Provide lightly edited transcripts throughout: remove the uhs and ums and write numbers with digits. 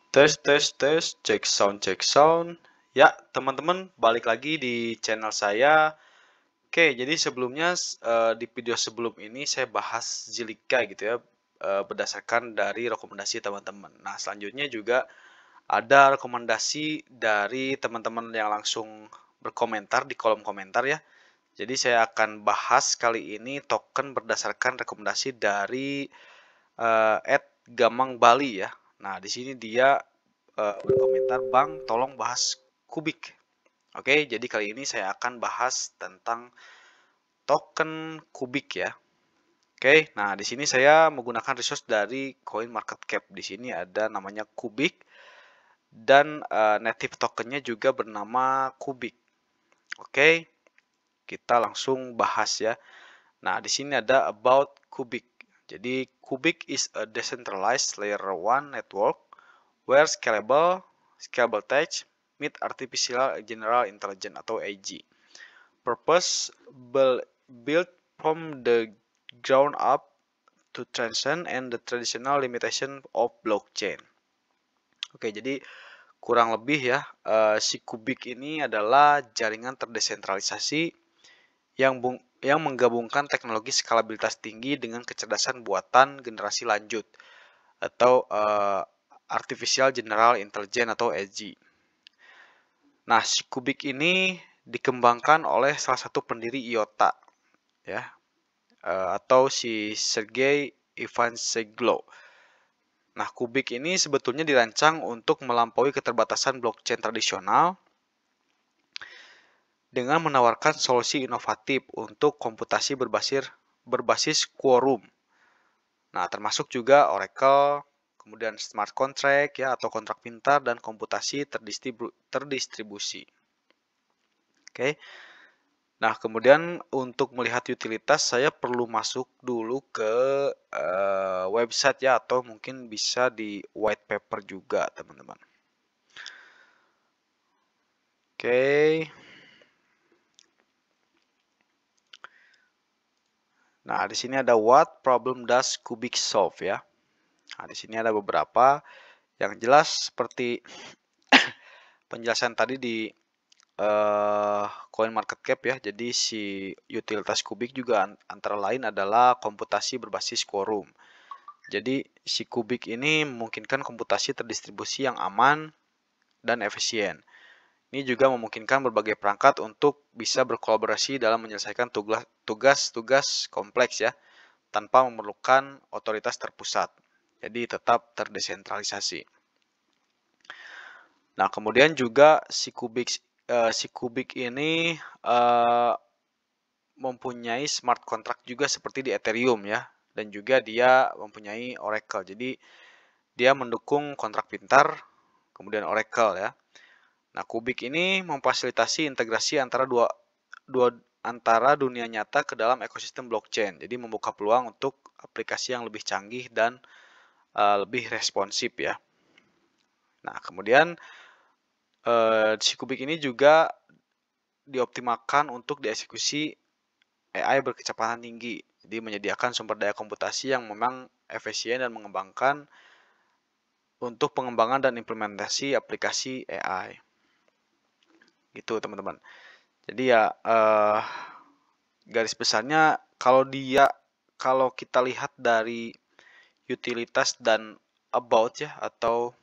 Tes tes tes, cek sound. Ya, teman-teman, balik lagi di channel saya. Oke, jadi sebelumnya di video sebelum ini saya bahas Zilika gitu ya, berdasarkan dari rekomendasi teman-teman. Nah, selanjutnya juga ada rekomendasi dari teman-teman yang langsung berkomentar di kolom komentar ya. Jadi saya akan bahas kali ini token berdasarkan rekomendasi dari @gamang Bali ya. Nah, di sini dia berkomentar, "Bang, tolong bahas Kubik." Oke, jadi kali ini saya akan bahas tentang token Kubik ya. Oke, nah di sini saya menggunakan resource dari CoinMarketCap. Di sini ada namanya Kubik dan native tokennya juga bernama Kubik. Oke, kita langsung bahas ya. Nah, di sini ada about Kubik. Jadi, Kubik is a decentralized layer 1 network where scalable text meet artificial general intelligence atau AG. Purpose built from the ground up to transcend and the traditional limitation of blockchain. Oke, jadi kurang lebih ya, si Kubik ini adalah jaringan terdesentralisasi yang menggabungkan teknologi skalabilitas tinggi dengan kecerdasan buatan generasi lanjut atau Artificial General Intelligence atau AG. Nah, si Kubik ini dikembangkan oleh salah satu pendiri IOTA ya, atau si Sergey Ivancheglo. Nah, Kubik ini sebetulnya dirancang untuk melampaui keterbatasan blockchain tradisional dengan menawarkan solusi inovatif untuk komputasi berbasis quorum. Nah, termasuk juga Oracle, kemudian smart contract ya atau kontrak pintar dan komputasi terdistribusi. Oke. Nah, kemudian untuk melihat utilitas saya perlu masuk dulu ke website ya atau mungkin bisa di white paper juga, teman-teman. Oke. Nah, di sini ada what problem does Kubik solve ya. Nah, di sini ada beberapa yang jelas seperti penjelasan tadi di CoinMarketCap ya. Jadi si utilitas Kubik juga antara lain adalah komputasi berbasis quorum. Jadi si Kubik ini memungkinkan komputasi terdistribusi yang aman dan efisien. Ini juga memungkinkan berbagai perangkat untuk bisa berkolaborasi dalam menyelesaikan tugas-tugas kompleks ya, tanpa memerlukan otoritas terpusat. Jadi tetap terdesentralisasi. Nah, kemudian juga si Kubik ini mempunyai smart contract juga seperti di Ethereum ya, dan juga dia mempunyai Oracle. Jadi dia mendukung kontrak pintar, kemudian Oracle ya. Nah, Kubik ini memfasilitasi integrasi antara dunia nyata ke dalam ekosistem blockchain. Jadi membuka peluang untuk aplikasi yang lebih canggih dan lebih responsif ya. Nah, kemudian si Kubik ini juga dioptimalkan untuk dieksekusi AI berkecepatan tinggi. Jadi menyediakan sumber daya komputasi yang memang efisien dan mengembangkan untuk pengembangan dan implementasi aplikasi AI. Gitu, teman-teman. Jadi ya garis besarnya kalau kita lihat dari utilitas dan about ya atau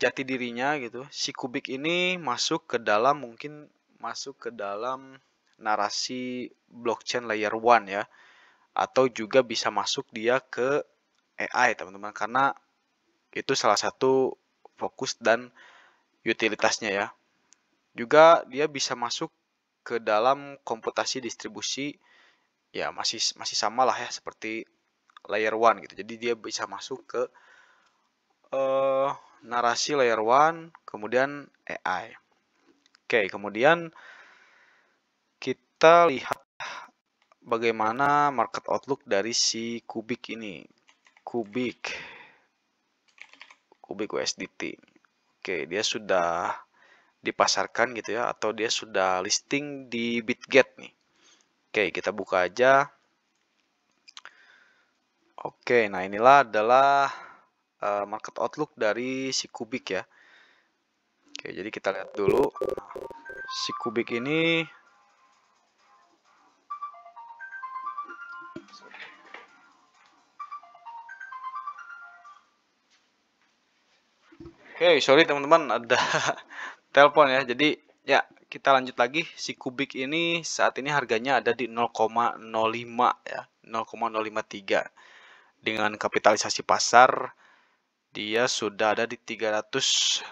jati dirinya gitu, si Kubik ini masuk ke dalam narasi blockchain layer 1 ya, atau juga bisa masuk dia ke AI teman-teman, karena itu salah satu fokus dan utilitasnya ya. Juga dia bisa masuk ke dalam komputasi distribusi ya, masih sama lah ya seperti layer 1 gitu. Jadi dia bisa masuk ke narasi layer 1 kemudian AI. Oke, kemudian kita lihat bagaimana market outlook dari si Kubik ini. Kubik USDT. Oke, dia sudah dipasarkan gitu ya, atau dia sudah listing di Bitget nih. Oke, kita buka aja. Oke, nah inilah adalah market outlook dari si Kubik ya. Oke, jadi kita lihat dulu. Nah, si Kubik ini Oke, sorry teman-teman, ada telepon ya. Jadi ya kita lanjut lagi. Si Kubik ini saat ini harganya ada di 0,05 ya, 0,053. Dengan kapitalisasi pasar dia sudah ada di 300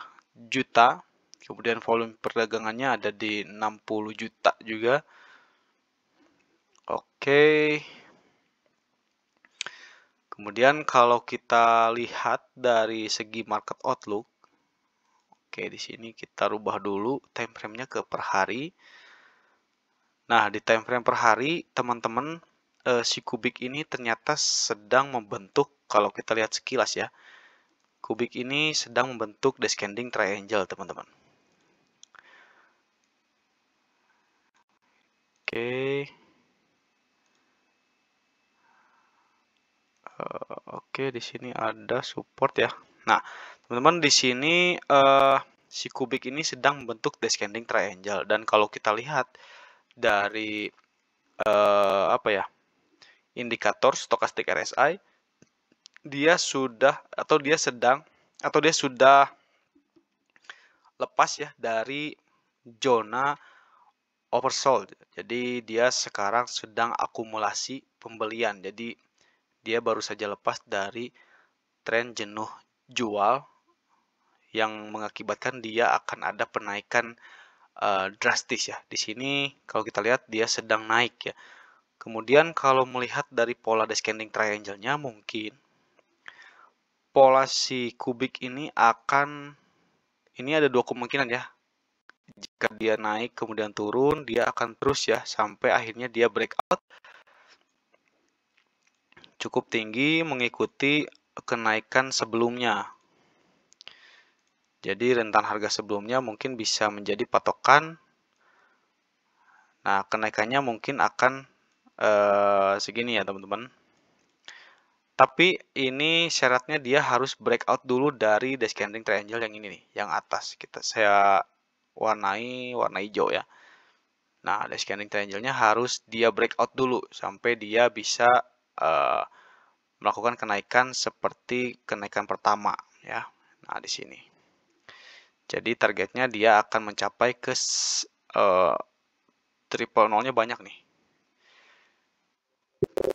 juta. Kemudian volume perdagangannya ada di 60 juta juga. Oke. Kemudian kalau kita lihat dari segi market outlook, oke, di sini kita rubah dulu time frame-nya ke per hari. Nah, di time frame per hari, teman-teman, si Kubik ini ternyata sedang membentuk, kalau kita lihat sekilas ya, Kubik ini sedang membentuk descending triangle, teman-teman. Oke. Oke, di sini ada support ya. Nah, teman-teman, di sini si Kubik ini sedang membentuk descending triangle, dan kalau kita lihat dari apa ya, indikator stokastik RSI, dia sudah lepas ya dari zona oversold. Jadi dia sekarang sedang akumulasi pembelian. Jadi dia baru saja lepas dari tren jenuh jual yang mengakibatkan dia akan ada penaikan drastis ya. Di sini kalau kita lihat dia sedang naik ya. Kemudian kalau melihat dari pola descending triangle-nya, mungkin pola si Kubik ini ini ada dua kemungkinan ya. Jika dia naik kemudian turun, dia akan terus ya sampai akhirnya dia breakout cukup tinggi mengikuti kenaikan sebelumnya. Jadi rentan harga sebelumnya mungkin bisa menjadi patokan. Nah, kenaikannya mungkin akan segini ya teman-teman. Tapi ini syaratnya dia harus breakout dulu dari descending triangle yang ini nih, yang atas. Saya warnai warna hijau ya. Nah, descending triangle-nya harus dia breakout dulu sampai dia bisa melakukan kenaikan seperti kenaikan pertama ya. Nah, di sini. Jadi targetnya dia akan mencapai ke triple nolnya banyak nih.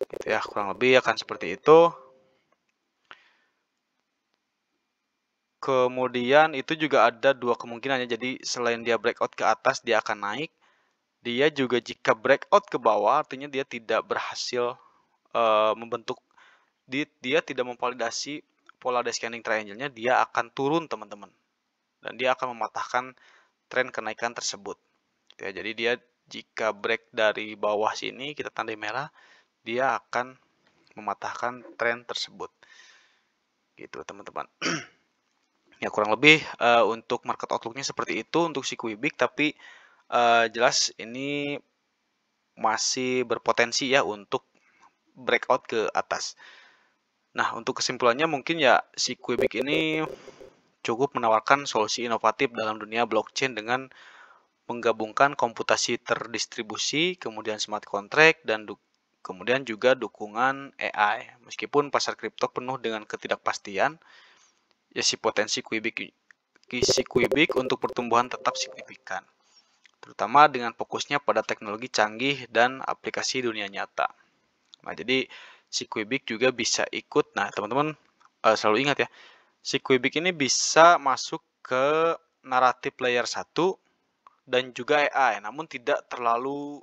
Gitu ya, kurang lebih akan seperti itu. Kemudian itu juga ada dua kemungkinan ya. Jadi selain dia breakout ke atas, dia akan naik. Dia juga jika breakout ke bawah, artinya dia tidak berhasil membentuk, dia tidak memvalidasi pola descending triangle-nya, dia akan turun teman-teman. Dan dia akan mematahkan tren kenaikan tersebut. Ya, jadi dia jika break dari bawah sini, kita tandai merah, dia akan mematahkan tren tersebut. Gitu teman-teman. Ya kurang lebih untuk market outlook-nya seperti itu untuk si Kubik, tapi jelas ini masih berpotensi ya untuk breakout ke atas. Nah, untuk kesimpulannya mungkin ya si Kubik ini cukup menawarkan solusi inovatif dalam dunia blockchain dengan menggabungkan komputasi terdistribusi, kemudian smart contract, dan kemudian juga dukungan AI. Meskipun pasar kripto penuh dengan ketidakpastian, ya si potensi Kubik untuk pertumbuhan tetap signifikan, terutama dengan fokusnya pada teknologi canggih dan aplikasi dunia nyata. Nah, jadi si Kubik juga bisa ikut. Nah, teman-teman selalu ingat ya, si Kubik ini bisa masuk ke naratif layer 1 dan juga AI, namun tidak terlalu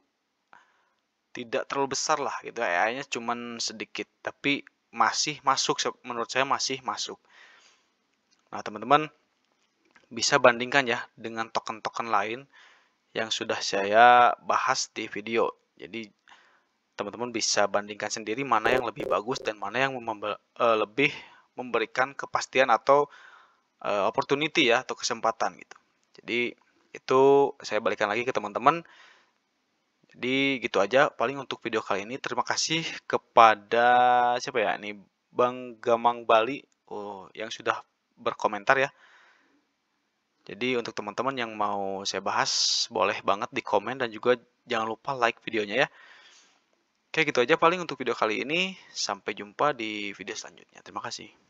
besar lah gitu. AI-nya cuman sedikit, tapi masih masuk, menurut saya masih masuk. Nah, teman-teman bisa bandingkan ya dengan token-token lain yang sudah saya bahas di video. Jadi teman-teman bisa bandingkan sendiri mana yang lebih bagus dan mana yang lebih memberikan kepastian atau opportunity ya, atau kesempatan gitu. Jadi itu saya balikan lagi ke teman-teman. Jadi gitu aja paling untuk video kali ini. Terima kasih kepada siapa ya, ini Bang Gamang Bali. Oh, yang sudah berkomentar ya. Jadi untuk teman-teman yang mau saya bahas, boleh banget di komen dan juga jangan lupa like videonya ya. Oke, gitu aja paling untuk video kali ini. Sampai jumpa di video selanjutnya. Terima kasih.